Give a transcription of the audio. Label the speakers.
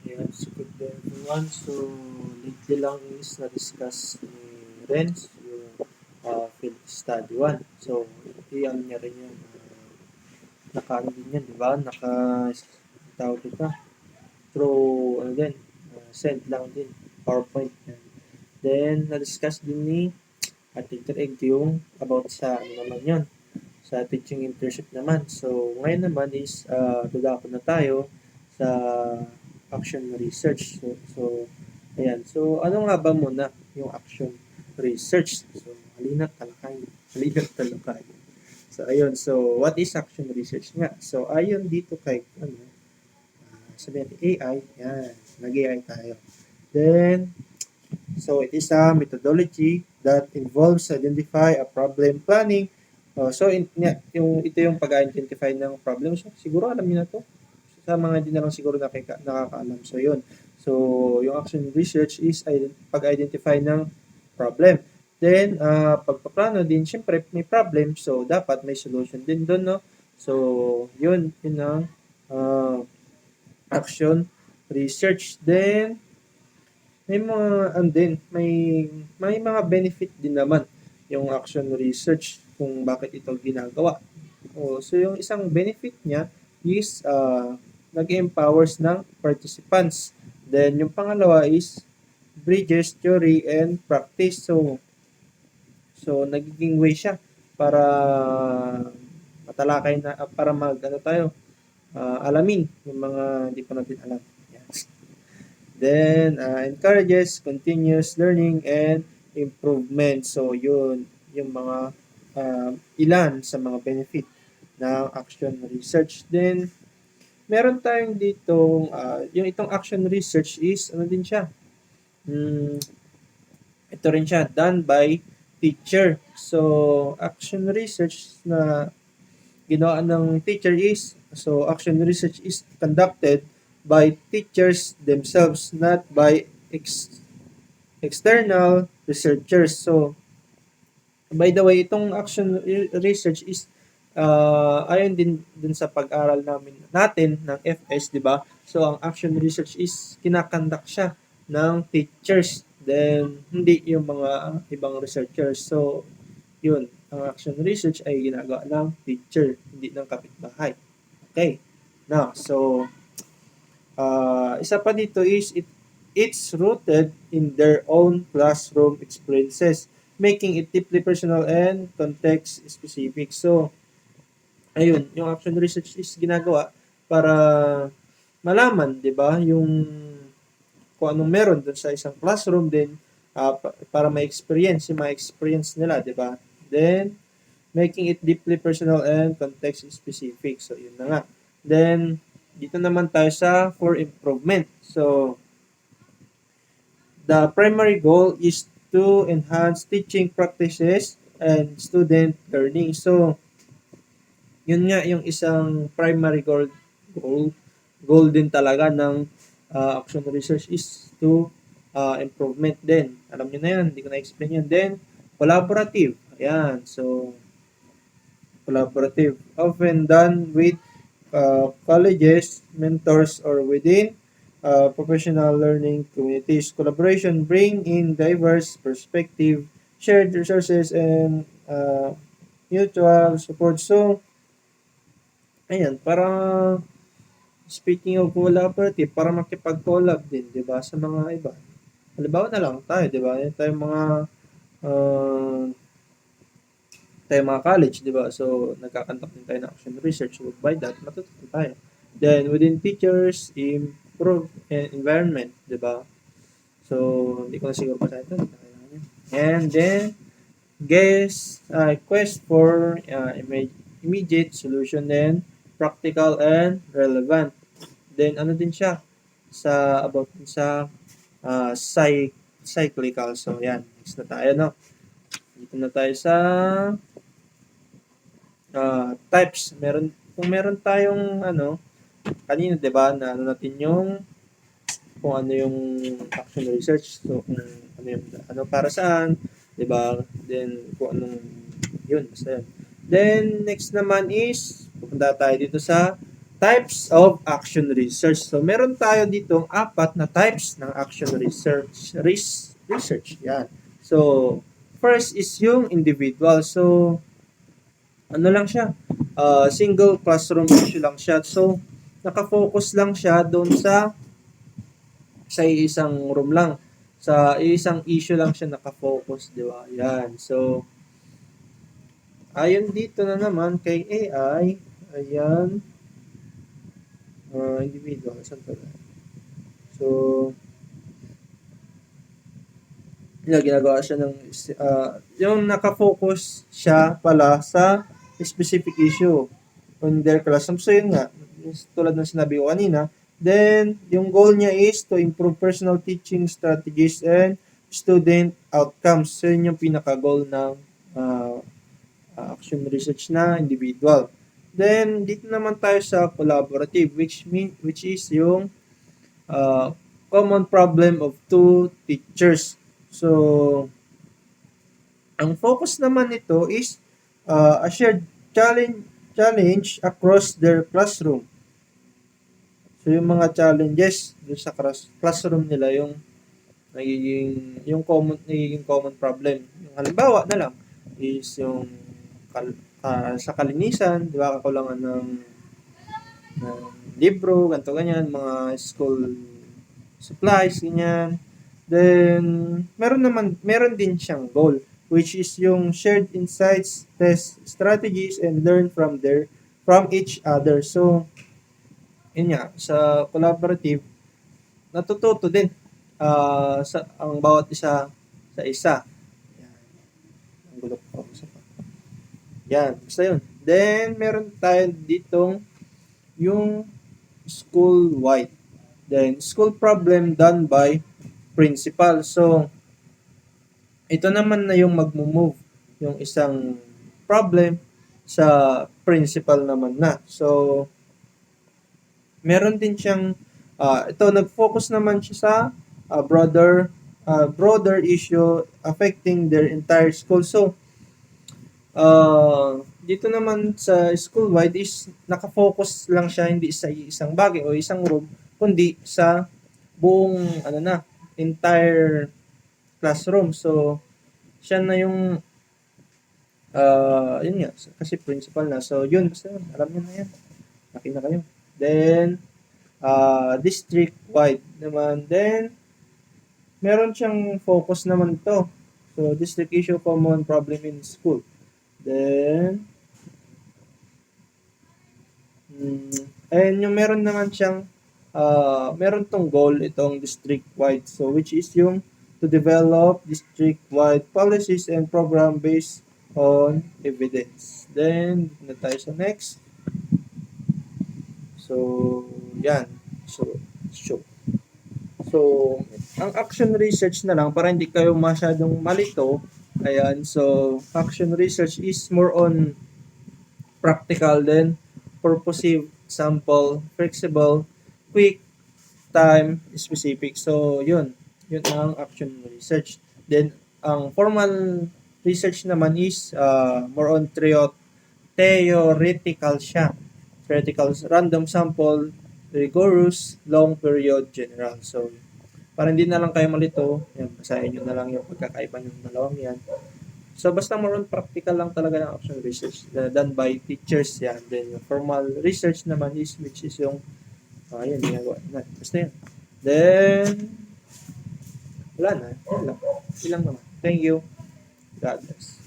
Speaker 1: Ayan, so good day everyone. So, lately lang is na-discuss ni Renz yung field study 1. So, i-ano niya rin yan. Naka-ano din yan, di ba? Tawag ito. Through, ano din, send lang din. PowerPoint. Yan. Then, na-discuss din ni Teacher Egg yung about sa ano naman yun. Sa teaching internship naman. So, ngayon naman is dadako na tayo sa action research. Ayan. So, ano nga ba muna yung action research? So, halina't talakay. Halina't talakay. So, ayun. So, what is action research nga? So, ayun dito kay, sabi natin AI. Yan. Nag-AI tayo. Then, so it is a methodology that involves identify a problem planning. Ito yung pag-identify ng problem. So, siguro alam niyo na to. Sa mga hindi na lang siguro nakakaalam. So, yun. So, yung action research is pag-identify ng problem. Then, pagpaplano din, syempre, may problem. So, dapat may solution din doon, no? So, yun ang action research. Then, may mga, and then, may mga benefit din naman yung action research kung bakit ito ginagawa. So, yung isang benefit niya is nag-empowers ng participants. Then, yung pangalawa is bridges theory and practice. So nagiging way siya para matalakay na, para alamin yung mga hindi pa natin alam. Yes. Then, encourages continuous learning and improvement. So, yun, yung mga ilan sa mga benefit ng action research. Then, meron tayong dito, yung itong action research is, ano din siya? Ito rin siya, done by teacher. So, action research na ginawa ng teacher is, so action research is conducted by teachers themselves, not by external researchers. So, by the way, itong action research is ayon din sa pag-aral natin ng FS, di ba? So, ang action research is kinakandak siya ng teachers, then hindi yung mga ibang researchers. So, yun, ang action research ay ginagawa ng teacher, hindi ng kapitbahay. Okay. Now, so, isa pa dito is it's rooted in their own classroom experiences, making it deeply personal and context specific. So, ayun, yung action research is ginagawa para malaman, 'di ba, yung kung anong meron dun sa isang classroom din, para ma-experience yung mga experience nila, 'di ba? Then making it deeply personal and context specific. So, yun na nga. Then dito naman tayo sa for improvement. So, the primary goal is to enhance teaching practices and student learning. So, yun nga yung isang primary goal din talaga ng action research is to improvement din. Alam niyo na yan, hindi ko na-explain yan. Then, collaborative. Ayan, so, collaborative. Often done with colleges, mentors, or within professional learning communities. Collaboration bring in diverse perspective, shared resources, and mutual support. So, ayan, para speaking of collaborative, para makipag-collab din, di ba, sa mga iba. Halimbawa na lang tayo, di ba? Tayo mga college, di ba? So, nagkakantak din tayo ng action research. So, by that, matututo tayo. Then, within teachers, improve environment, di ba? So, hindi ko na siguro pa ito. And then, quest for immediate solution, then practical and relevant. Then, ano din siya? About sa cyclical. So, yan. Next na tayo, no? Dito na tayo sa types. Kung meron tayong, kanina, di ba, na natin yung kung ano yung action research. So, kung ano para saan, di ba? Then, kung anong, yun, basta yun. Then, next naman is, pupunta tayo dito sa Types of action research. So, meron tayo ditong 4 na types ng action research. Research. Yan. So, first is yung individual. So, ano lang siya? Single classroom issue lang siya. So, nakafocus lang siya doon sa isang room lang. Sa isang issue lang siya nakafocus, di ba? Yan. So, ayon dito na naman kay AI, ayan, individual. Saan pa ba? So, ginagawa siya ng, yung nakafocus siya pala sa specific issue on their classroom. So, yun nga, tulad ng sinabi ko kanina, then, yung goal niya is to improve personal teaching strategies and student outcomes. So, yun yung pinaka-goal ng action research na individual. Then, dito naman tayo sa collaborative, which is yung common problem of two teachers. So, ang focus naman nito is a shared challenge across their classroom. So, yung mga challenges doon sa classroom nila, yung nagiging common problem. Yung halimbawa na lang is yung sa kalinisan, di ba, kakulangan ng libro, ganito ganyan, mga school supplies, ganyan. Then, meron din siyang goal, which is yung shared insights, test strategies, and learn from each other. So, yun nga, sa collaborative, natututo din ang bawat isa sa isa. Yan. Ang gulo ko pa. Yan, basta yun. Then, meron tayo ditong yung school-wide. Then, school problem done by principal. So, ito naman na yung mag-move yung isang problem sa principal naman na. So, meron din siyang, ito, nag-focus naman siya sa broader issue affecting their entire school. So, dito naman sa school-wide is nakafocus lang siya hindi sa isang bagay o isang room, kundi sa buong entire classroom. So, siya na yung yun nga, kasi principal na. So, yun, basta yun, alam niyo na yan. Laki na kayo. Then, district-wide naman. Then, meron siyang focus naman to. So, district issue, common problem in school. Then, and yung meron naman siyang, meron tong goal itong district-wide. So, which is yung to develop district-wide policies and program based on evidence. Then, na tayo sa next. So, yan. So, ang action research na lang, para hindi kayo masyadong malito, ayan, so, action research is more on practical then purposive, sample, flexible, quick, time, specific. So, yun ang action research. Then, ang formal research naman is more on theoretical siya. Theoretical, random sample, rigorous, long period, general. So, para hindi na lang kayo malito, yan, basahin nyo na lang yung pagkakaiba ng dalawang yan. So, basta more on practical lang talaga ng action research done by teachers yan. Then, yung formal research naman is, which is yung, yan, ginagawa na. Basta yan. Then, wala na. Yan lang. Ilang naman. Thank you. God bless.